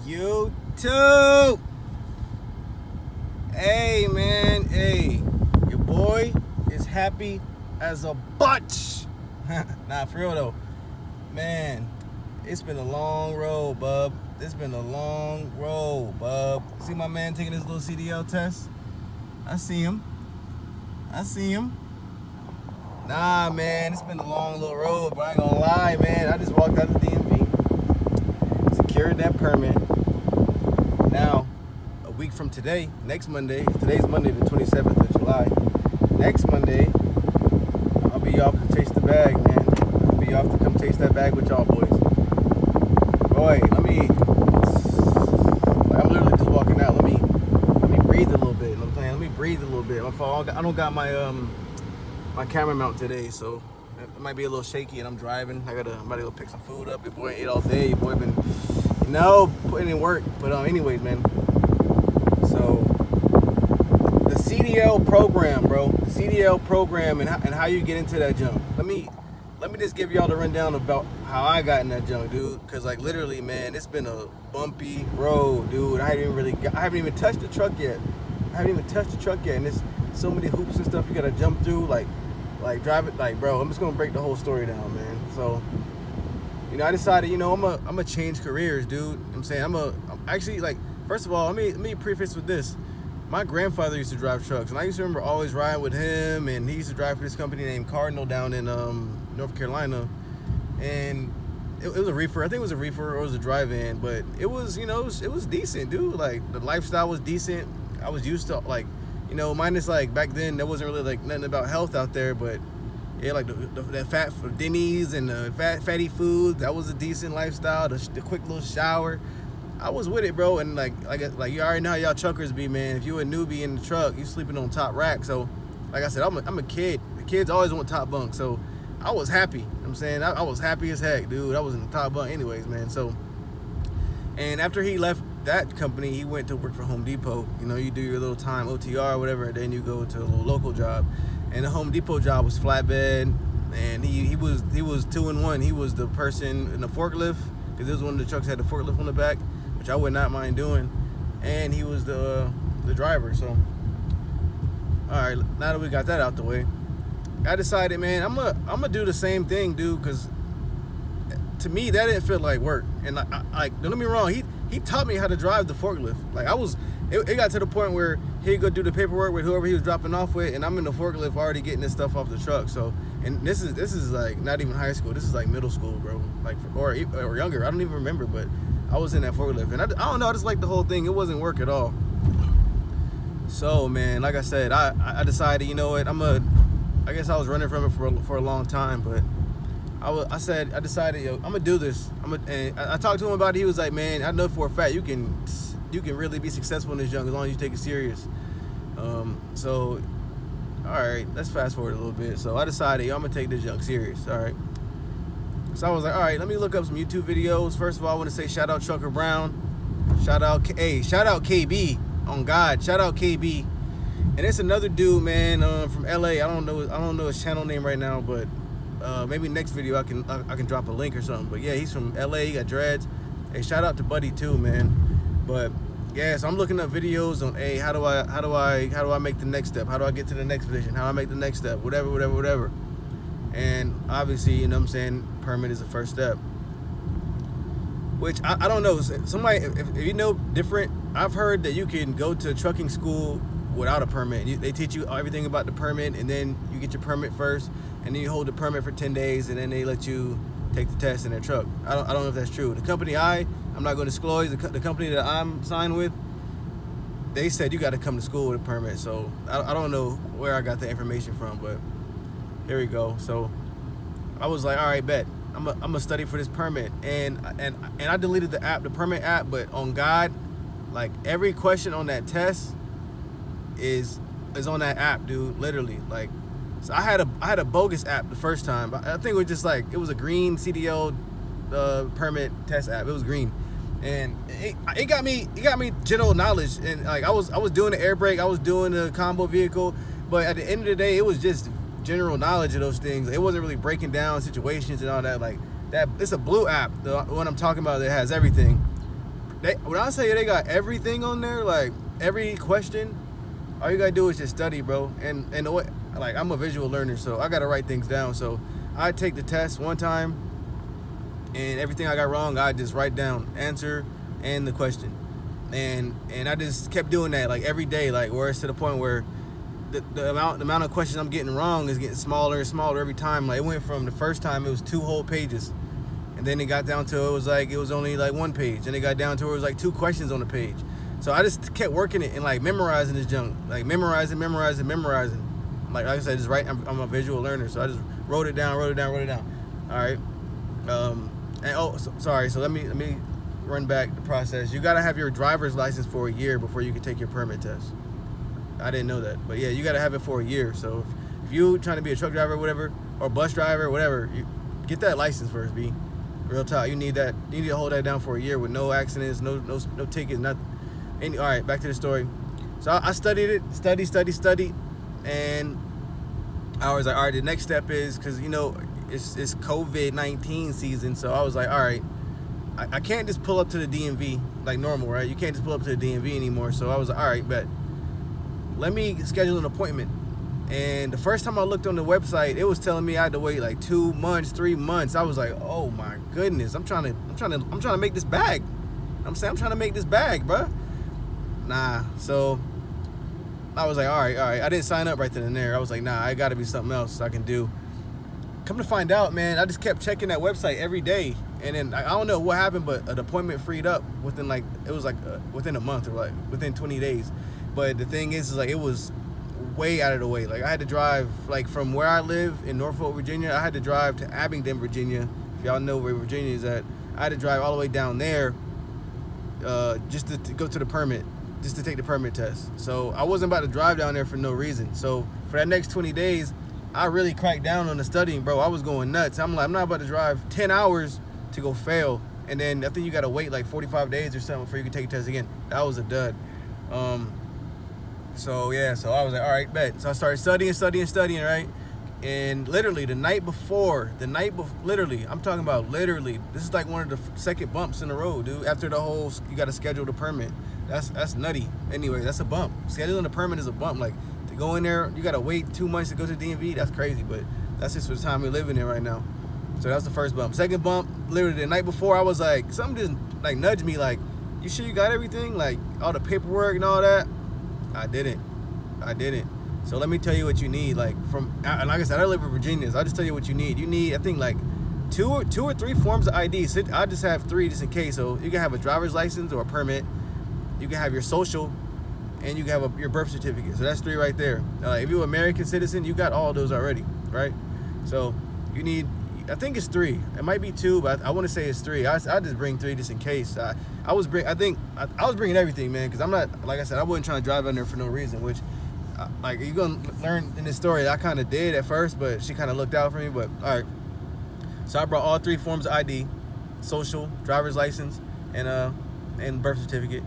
YouTube. Hey, man. Hey, your boy is happy as a butch. Nah, for real though. Man, it's been a long road, bub. It's been a long road, bub. See my man taking his little CDL test? I see him. Nah, man, it's been a long little road, but I ain't gonna lie, man. I just walked out of the DMV, secured that permit. Now, a week from today, next Monday, today's Monday, the 27th of July. Next Monday, I'll be off to chase the bag, man. I'll be off to come chase that bag with y'all boys. Boy, I'm literally just walking out. Let me breathe a little bit. You know what I'm saying? Let me breathe a little bit. I don't got my camera mount today, so it might be a little shaky, and I'm driving. I'm about to go pick some food up. Your boy ate all day. Your boy been, putting in work. But anyways, man. So the CDL program, bro. The CDL program and how you get into that junk. Let me just give y'all the rundown about how I got in that junk, dude. Cause like literally, man, it's been a bumpy road, dude. I haven't even touched the truck yet. And there's so many hoops and stuff you gotta jump through, like drive it, like, bro. I'm just gonna break the whole story down, man. So, I decided, I'm a change careers, dude. You know what I'm saying I'm actually, like, first of all, let me preface with this. My grandfather used to drive trucks, and I used to remember always riding with him, and he used to drive for this company named Cardinal down in North Carolina, and it was a reefer. I think it was a reefer or it was a drive-in, but it was, it was decent, dude. Like, the lifestyle was decent. I was used to, like, minus, like, back then there wasn't really, like, nothing about health out there, but yeah, like the fat for Denny's and the fatty food, that was a decent lifestyle. The quick little shower, I was with it, bro. And like you already know how y'all truckers be, man. If you a newbie in the truck, you sleeping on top rack. So, like I said, I'm a kid. The kids always want top bunk. So, I was happy. You know what I'm saying, I was happy as heck, dude. I was in the top bunk, anyways, man. So, and after he left that company, he went to work for Home Depot. You do your little time OTR or whatever, and then you go to a little local job. And the Home Depot job was flatbed, and he was 2-in-1. He was the person in the forklift, because this was one of the trucks that had the forklift on the back, which I would not mind doing, and he was the driver. So, all right, now that we got that out the way, I decided, man, I'm gonna do the same thing, dude, because to me that didn't feel like work. And don't get me wrong, he taught me how to drive the forklift. Like, it got to the point where he'd go do the paperwork with whoever he was dropping off with, and I'm in the forklift already getting this stuff off the truck. So, and this is like not even high school. This is like middle school, bro. Like, or younger. I don't even remember, but I was in that forklift, and I don't know. I just like the whole thing. It wasn't work at all. So, man, like I said, I decided, you know what? I guess I was running from it for a long time, but I decided, yo, I'm gonna do this. And I talked to him about it. He was like, man, I know for a fact you can really be successful in this junk as long as you take it serious. So, all right, let's fast forward a little bit. So I decided, yo, I'm gonna take this junk serious. All right. So I was like, all right, let me look up some YouTube videos. First of all, I want to say shout out Trucker Brown. Shout out KB. On God, shout out KB. And it's another dude, man, from LA. I don't know his channel name right now, but maybe next video I can drop a link or something. But yeah, he's from LA. He got dreads. Hey, shout out to Buddy too, man. But yeah, so I'm looking up videos on, hey, how do I make the next step? How do I get to the next vision? How do I make the next step? Whatever. And obviously, you know what I'm saying, permit is the first step. Which I don't know. Somebody, if you know different, I've heard that you can go to trucking school without a permit. They teach you everything about the permit, and then you get your permit first, and then you hold the permit for 10 days, and then they let you take the test in their truck. I don't know if that's true. The company I'm not going to disclose, the company that I'm signed with, they said you got to come to school with a permit. So I don't know where I got the information from, but here we go. So I was like, all right, bet. I'm gonna study for this permit, and I deleted the app, the permit app, but on God, like, every question on that test is on that app, dude. Literally, like, so I had a bogus app the first time. I think it was just like, it was a green CDL permit test app. It was green, and it got me general knowledge, and like I was doing the air brake, I was doing the combo vehicle, but at the end of the day, it was just general knowledge of those things. It wasn't really breaking down situations and all that. Like that, it's a blue app, the one I'm talking about, that has everything. when I say they got everything on there, like every question, all you gotta do is just study, bro. And the way, like, I'm a visual learner, so I gotta write things down. So I take the test one time, and everything I got wrong, I just write down answer and the question, and I just kept doing that like every day, like where it's to the point where the amount of questions I'm getting wrong is getting smaller and smaller every time. Like, it went from the first time it was 2 whole pages, and then it got down to it was only like 1 page, and it got down to where it was like 2 questions on the page. So I just kept working it and like memorizing this junk, like memorizing. Like I said, just write. I'm a visual learner, so I just wrote it down. All right. Sorry. So let me run back the process. You gotta have your driver's license for a year before you can take your permit test. I didn't know that, but yeah, you gotta have it for a year. So if you trying to be a truck driver, or whatever, or bus driver, or whatever, you get that license first, B. Real talk. You need that. You need to hold that down for a year with no accidents, no tickets, nothing. All right, back to the story. So I studied it, studied, and I was like, all right, the next step is, because it's COVID-19 season, so I was like, all right, I can't just pull up to the DMV like normal, right? You can't just pull up to the DMV anymore. So I was like, all right, bet. Let me schedule an appointment. And the first time I looked on the website, it was telling me I had to wait like 2 months, 3 months. I was like, oh my goodness, I'm trying to make this bag. I'm trying to make this bag, bruh. Nah. So I was like, all right. I didn't sign up right then and there. I was like, nah, I got to be something else I can do. Come to find out, man, I just kept checking that website every day, and then I don't know what happened, but an appointment freed up within within a month, or like within 20 days. But the thing is like, it was way out of the way. Like, I had to drive, like, from where I live in Norfolk, Virginia, I had to drive to Abingdon, Virginia. If y'all know where Virginia is at, I had to drive all the way down there just to go to the permit, just to take the permit test. So I wasn't about to drive down there for no reason. So for that next 20 days, I really cracked down on the studying, bro. I was going nuts. I'm like, I'm not about to drive 10 hours to go fail, and then I think you got to wait like 45 days or something before you can take a test again. That was a dud. So I was like, all right, bet. So I started studying, right? And literally the night before, literally, I'm talking about literally, this is like one of the second bumps in the road, dude. After the whole, you got to schedule the permit. That's nutty. Anyway, that's a bump. Scheduling the permit is a bump. Like, to go in there, you got to wait 2 months to go to the DMV. That's crazy, but that's just for the time we're living in right now. So that's the first bump. Second bump, literally the night before, I was like, something just like nudged me, like, you sure you got everything? Like, all the paperwork and all that? I didn't. So let me tell you what you need. Like, and like I said, I live in Virginia, so I'll just tell you what you need. You need, I think, like two or three forms of ID. So I just have 3 just in case. So you can have a driver's license or a permit. You can have your social, and you can have your birth certificate. So that's 3 right there. If you're an American citizen, you got all those already, right? So you need, I think it's 3. It might be 2, but I want to say it's 3. I just bring 3 just in case. I was bringing everything, man, because I'm not, like I said, I wasn't trying to drive down there for no reason, which, like, you're going to learn in this story that I kind of did at first, but she kind of looked out for me. But all right, so I brought all 3 forms of ID: social, driver's license, and birth certificate.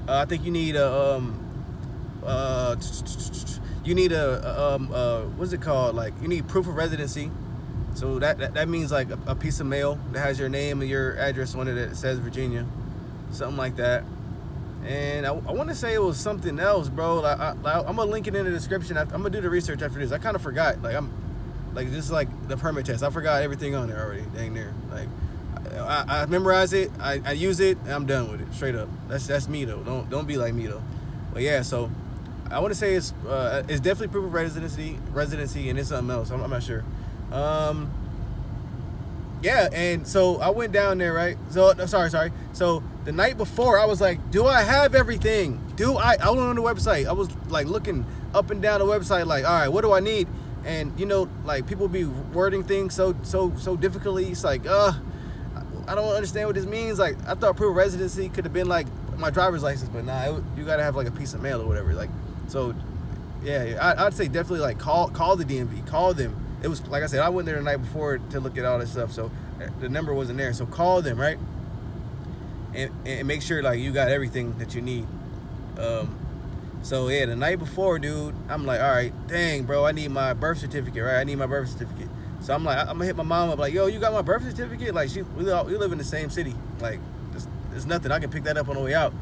I think you need what's it called? Like, you need proof of residency. So that means like a piece of mail that has your name and your address on it that says Virginia, something like that. And I want to say it was something else, bro. I'm gonna link it in the description. I'm gonna do the research after this. I kind of forgot. Like this is like the permit test. I forgot everything on there already. Dang near. Like, I memorize it. I use it, and I'm done with it. Straight up. That's me though. Don't be like me though. But yeah, so I want to say it's definitely proof of residency, and it's something else. I'm not sure. Yeah, and so I went down there, right? So sorry. So the night before, I was like, do I have everything? I went on the website. I was like looking up and down the website, like, all right, what do I need? And like, people be wording things so difficultly. It's like, I don't understand what this means. Like, I thought proof of residency could have been like my driver's license, but nah, you gotta have like a piece of mail or whatever. Like, so yeah, I'd say definitely like call the DMV, call them. It was, like I said, I went there the night before to look at all this stuff, so the number wasn't there. So call them, right? And make sure like you got everything that you need. So yeah, the night before, dude, I'm like, all right, dang, bro, I need my birth certificate, right? I need my birth certificate. So I'm like, I'm gonna hit my mom up, like, yo, you got my birth certificate? Like, we live in the same city, like, just it's nothing. I can pick that up on the way out.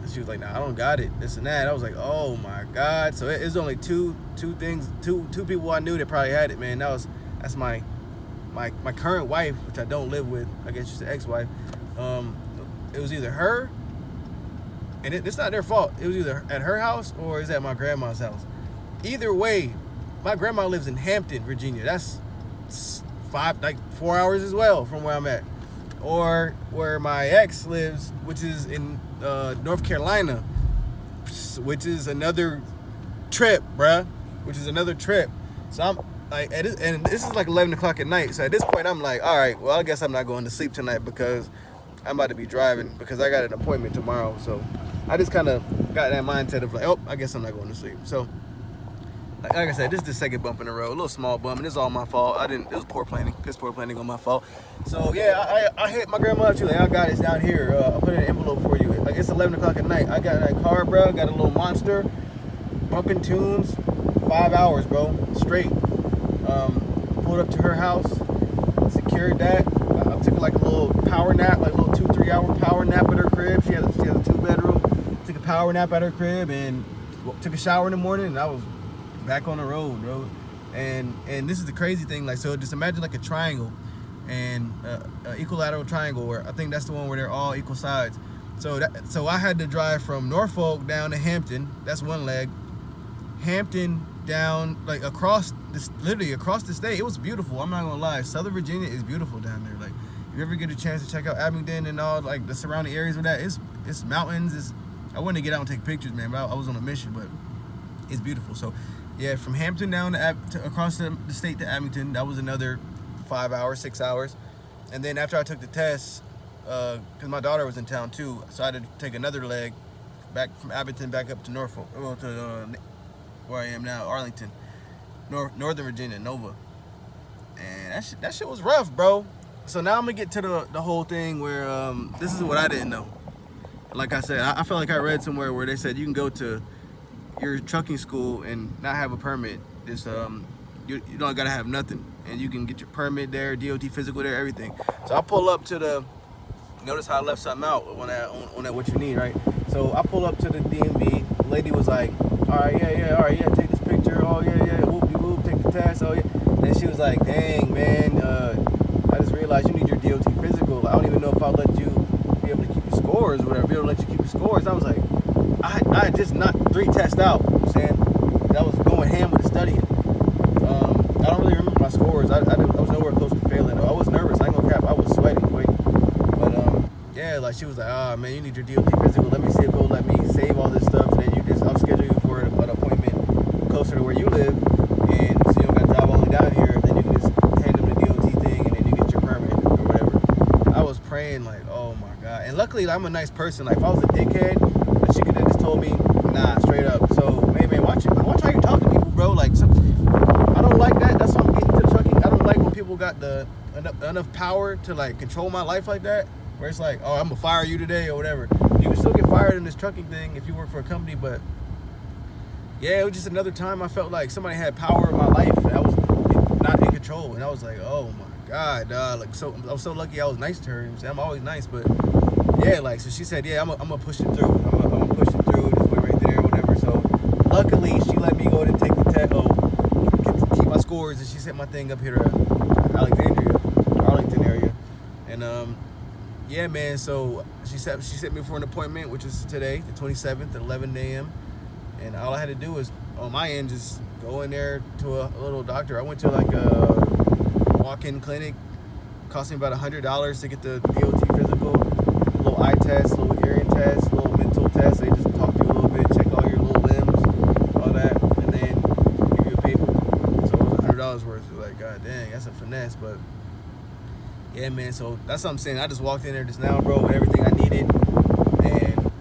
And she was like, nah, I don't got it. This and that. I was like, oh my God. So it's only two people I knew that probably had it, man. That's my current wife, which I don't live with. I guess she's the ex-wife. It was either her, and it's not their fault. It was either at her house or it's at my grandma's house. Either way, my grandma lives in Hampton, Virginia. That's 4 hours as well from where I'm at. Or where my ex lives, which is in North Carolina, which is another trip, bruh. Which is another trip. So I'm like, and this is like 11 o'clock at night. So at this point, I'm like, all right, well, I guess I'm not going to sleep tonight because I'm about to be driving because I got an appointment tomorrow. So I just kind of got that mindset of like, oh, I guess I'm not going to sleep. So like I said, this is the second bump in the road, a little small bump, and it's all my fault. It was piss poor planning on my fault. So yeah, I hit my grandma up. She was like, I got it down here. I'll put it in an envelope for you. Like, it's 11 o'clock at night. I got that car, bro. Got a little Monster, bumping tunes, 5 hours, bro, straight. Pulled up to her house, secured that. I took like a little power nap, like a little 2-3 hour power nap at her crib. She has a 2-bedroom. Took a power nap at her crib and took a shower in the morning, and I was back on the road, bro. And this is the crazy thing, like, so just imagine like a triangle, and equilateral triangle, where I think that's the one where they're all equal sides. So I had to drive from Norfolk down to Hampton. That's one leg. Hampton down, like, literally across the state. It was beautiful. I'm not gonna lie. Southern Virginia is beautiful down there. Like, if you ever get a chance to check out Abingdon and all, like, the surrounding areas with that, it's mountains. I wanted to get out and take pictures, man, but I was on a mission. But it's beautiful. So yeah, from Hampton down to across the state to Abington, that was another 5 hours, 6 hours. And then after I took the test, because my daughter was in town too, so I had to take another leg back from Abington back up to Norfolk, to where I am now, Arlington, Northern Virginia, Nova. And that shit was rough, bro. So now I'm gonna get to the whole thing where this is what I didn't know. Like I said, I feel like I read somewhere where they said you can go to your trucking school and not have a permit. Just you don't gotta have nothing, and you can get your permit there, DOT physical there, everything. So I pull up to the. Notice how I left something out on that what you need, right? So I pull up to the DMV. The lady was like, all right, yeah, take this picture. Oh yeah, whoop, take the test. Oh yeah. Then she was like, dang man, I just realized you need your DOT physical. I don't even know if I'll let you be able to keep your scores or whatever. Be able to let you keep your scores. I was like, I had just knocked 3 tests out. You know what I'm saying? I was going ham with the studying. I don't really remember my scores. I was nowhere close to failing. I was nervous. I ain't gonna cap. I was sweating. But yeah, like she was like, ah, man, you need your DOT physical. Let me see if it'll let me save all this stuff. And then I'll schedule you for an appointment closer to where you live. And so you don't got to drive all the way down here. Then you can just hand them the DOT thing and then you get your permit or whatever. I was praying like, oh my God. And luckily, like, I'm a nice person. Like, if I was a dickhead, she could have just told me, nah, straight up. So, man, watch how you talk to people, bro. Like, I don't like that. That's why I'm getting to the trucking. I don't like when people got enough power to, like, control my life like that. Where it's like, oh, I'm gonna fire you today or whatever. You can still get fired in this trucking thing if you work for a company, but yeah, it was just another time I felt like somebody had power in my life and I was not in control. And I was like, oh my God, like, so I was so lucky I was nice to her. You know what I'm saying? I'm always nice, but yeah, like, so she said, yeah, I'm gonna push it through. I'm gonna push it through. Just wait right there, whatever. So luckily, she let me go ahead and take the test, keep my scores, and she sent my thing up here to Alexandria, Arlington area, and yeah, man, so she sent me for an appointment, which is today, the 27th at 11 a.m. And all I had to do was, on my end, just go in there to a little doctor. I went to like a walk-in clinic. Cost me about $100 to get the DOT physical, a little eye test, a little hearing test, a little mental test. They just talk to you a little bit, check all your little limbs, all that, and then give you a paper. So it was $100 worth. Like, God dang, that's a finesse, but yeah, man, so that's what I'm saying. I just walked in there just now, bro, with everything I needed, and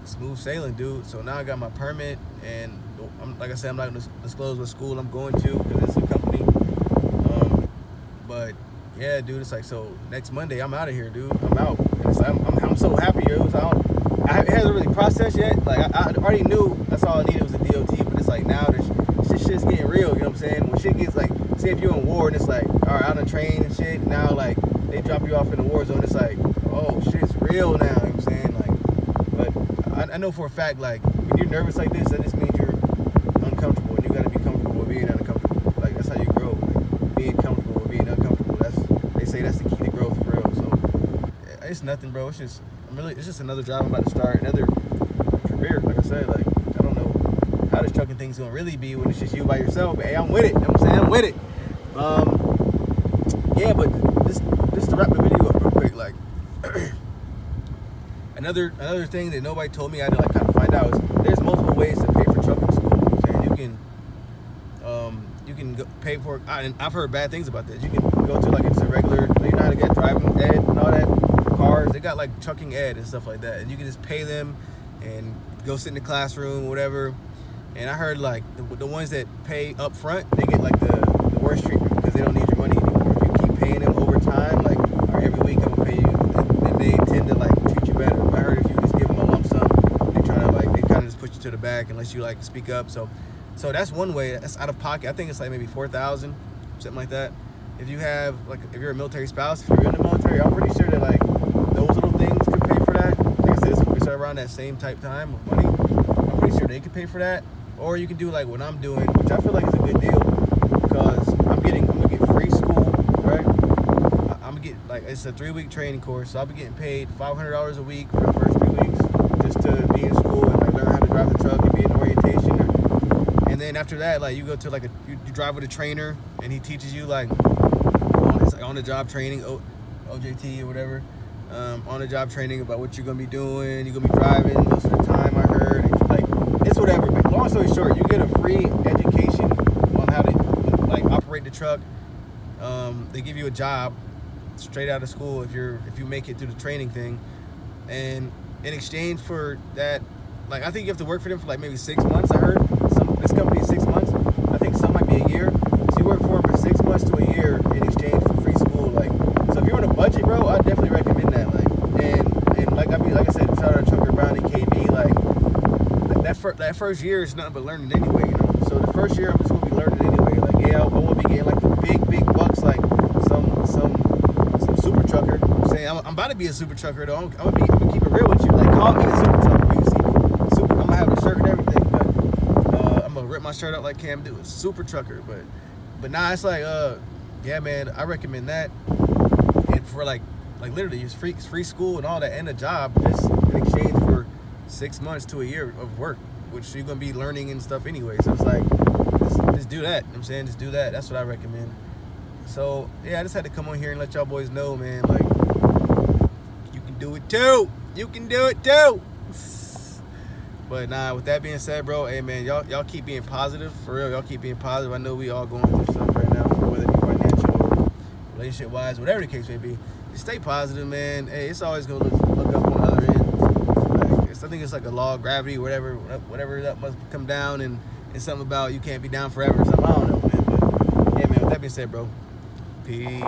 smooth sailing, dude. So now I got my permit, and like I said, I'm not going to disclose what school I'm going to because it's a company. But yeah, dude, it's like, so next Monday I'm out of here, dude. I'm out. And it's like, I'm so happy, dude. So it hasn't really processed yet. Like, I already knew that's all I needed was a DOT, but it's like now this shit's getting real. You know what I'm saying? When shit gets like, say if you're in war and it's like, all right, on a train and shit, now like they drop you off in the war zone, it's like, oh shit, it's real now. You know what I'm saying? But I know for a fact, like, when you're nervous like this, that just means you're uncomfortable, and you gotta be comfortable with being uncomfortable. Like, that's how you grow. Like, being comfortable with being uncomfortable. They say that's the key to growth for real. So it's nothing, bro. It's just another job I'm about to start, another career. Like I said, like, I don't know how this trucking thing's gonna really be when it's just you by yourself. But hey, I'm with it. You know what I'm saying? I'm with it. Yeah, but just to wrap the video up real quick, like another thing that nobody told me I had to like kind of find out is there's multiple ways to pay for trucking school. You know what I'm saying? You can go pay for it, and I've heard bad things about this. You can go to like it's a regular, you know how to get driving ed and all that for cars. They got like trucking ed and stuff like that, and you can just pay them and go sit in the classroom or whatever. And I heard like the ones that pay up front, they get like the worst treatment because they don't need your money anymore. If you keep paying them over time, like, or every week I'm gonna pay you, and they tend to like treat you better. I heard if you just give them a lump sum, they kind of just put you to the back unless you like speak up. So that's one way. That's out of pocket. I think it's like maybe $4,000, something like that. If you have like, if you're a military spouse, if you're in the military, I'm pretty sure that like those little things could pay for that. Like I said, it's around that same type time of money. I'm pretty sure they could pay for that. Or you can do like what I'm doing, which I feel like is a good deal because I'm gonna get free school, right? I'm gonna get like, it's a 3-week training course, so I'll be getting paid $500 a week for the first 3 weeks just to be in school and like learn how to drive the truck and be in orientation. And then after that, like you go to like you drive with a trainer and he teaches you like on the job training, OJT or whatever, on the job training about what you're gonna be doing. You're gonna be driving most of the time, I heard. And like, it's whatever. But long story short, you get a free education on how to like operate the truck. They give you a job straight out of school if you make it through the training thing, and in exchange for that, like I think you have to work for them for like maybe 6 months. I heard this company is 6 months. I think some might be a year. So you work for them for 6 months to a year in exchange for free school. Like, so if you're on a budget, bro, I definitely recommend that. Like, and like I said, shout out to Trucker Brown and KB. Like that first year is nothing but learning anyway. You know. So the first year I'm just gonna be learning anyway. Like, yeah, I won't be getting like the big bucks like some super trucker. I'm saying I'm about to be a super trucker though. I'm gonna keep it real with you. Like, call me a super trucker when you see me. Super. I'm gonna have a shirt and everything, but I'm gonna rip my shirt out like Cam do. It's super trucker, but nah, it's like yeah, man, I recommend that. And for like literally, it's free school and all that, and a job just in exchange for 6 months to a year of work, which you're gonna be learning and stuff anyway. So it's like, just do that. You know what I'm saying, just do that. That's what I recommend. So yeah, I just had to come on here and let y'all boys know, man, like, you can do it too. You can do it too. But nah, with that being said, bro, hey man, y'all keep being positive. For real, y'all keep being positive. I know we all going through stuff right now, whether it be financial or relationship wise, whatever the case may be. Just stay positive, man. Hey, it's always gonna look up on the other end. Like, I think it's like a law of gravity, whatever that must come down, and it's something about you can't be down forever or something. I don't know, man. But yeah, man, with that being said, bro, peace.